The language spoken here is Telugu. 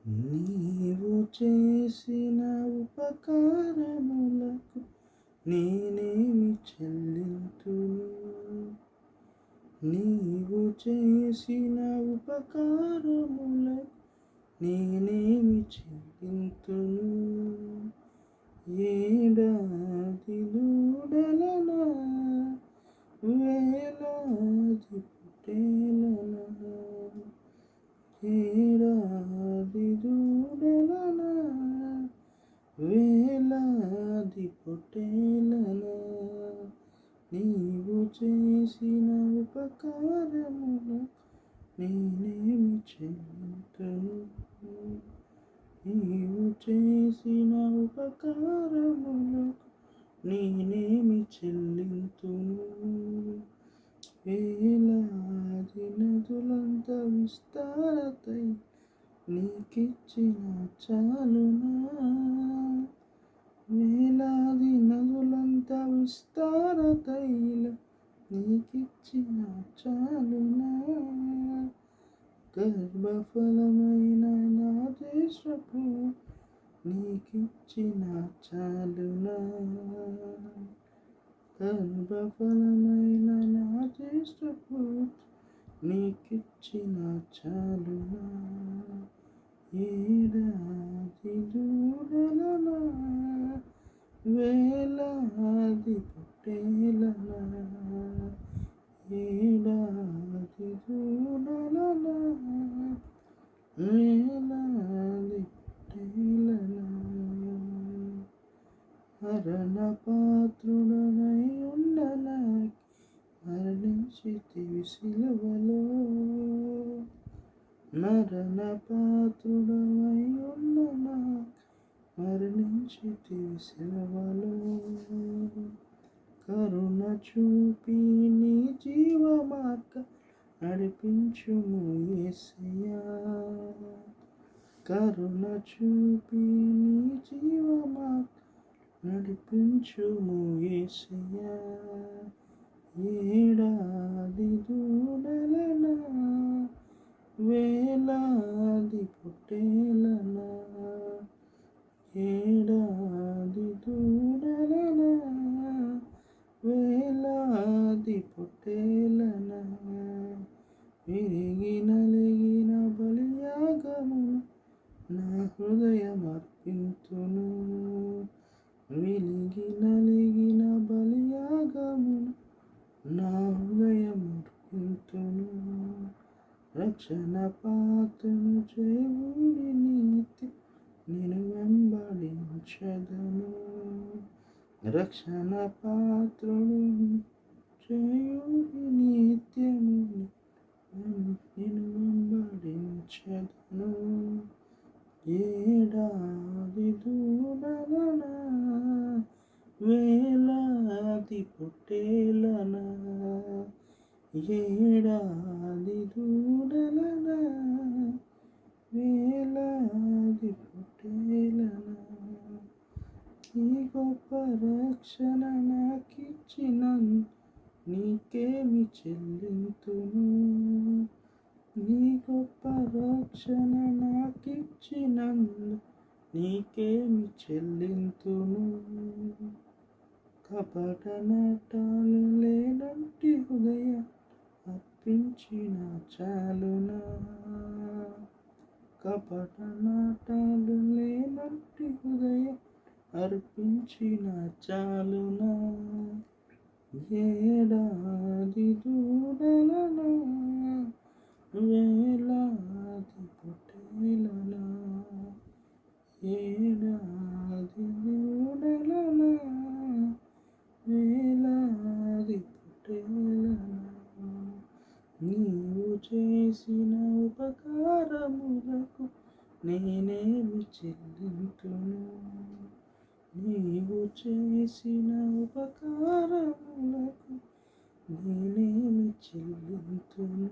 నీవు చేసిన ఉపకారములకు నేనేమి చెల్లింతును? నీవు చేసిన ఉపకారములకు నేనేమి చెల్లింతును? ఏడాది దూడలనా, వేలాది పొట్టేలనా, ఏడాది దూడలనా, వేలాది పొట్టేలనా, నీవు చేసిన ఉపకారములకు నేనేమి చెల్లింతును? నీవు చేసిన ఉపకారములకు నేనేమి చెల్లింతును? వేలాది నదులంత విస్తారతై నీకిచ్చిన చాలునా? వేలాది నదులంత విస్తారతైల నీకిచ్చిన చాలునా? గర్భఫలమైన నా దేశపు నీకిచ్చిన చాలునా? గర్భఫలమైన నా దేశపు నీకిచ్చిన చాలునా? ఏడాది దూడలనా, వేలాది పొట్టేలనా, ఏడాది దూడలనా, వేలాది పొట్టేలనా, మరణపాత్రుడనై ఉండనాకి మరణించితివి సిలువలో. మరణపాత్రుడవై ఉండనాకి మరణించితివి సిలువలో. కరుణ చూపి నీ జీవమార్గ నడిపించుము యేసయ్యా. కరుణ చూపి నీ జీవమార్గ నడిపించుము యేసయ్యా. ఏడాది దూడలనా, వేలాది పొట్టేలనా, ఏడాది దూడలనా, వేలాది పొట్టేలనా, విరిగి నలిగిన బలియాగమున నా హృదయమర్పింతును. విరిగి నలిగిన బలియాగమున నా హృదయమర్పింతును. రక్షణ పాత్రను చేయుడి నీతి నేను వెంబడించెదను. రక్షణ పాత్రుడు చేయుడి నిత్యము నేను వెంబడించెదను. ఏడాది దూడలనా, వేలాది పొట్టేలనా, ఏడాది దూడలనా, వేలాది పొట్టేలనా, ఈ గొప్ప రక్షణ నాకిచ్చినందు నీకేమి చెల్లింతును? నీ గొప్ప రక్షణ నాకిచ్చినందు నీకేమి చెల్లింతును? కపట నటాలు లేనంటి హృదయ అర్పించిన చాలునా? కపట నటాలు లేనంటి హృదయ అర్పించిన చాలునా? ఏడాది దూడలనా, వేలాది పొట్టేలనా, ఏడాది దూడలనా, వేలాది పొట్టేలనా, నీవు చేసిన ఉపకారములకు నేనేమి చెల్లింతును? నీవు చేసిన ఉపకారములకు నేనేమి చెల్లింతును?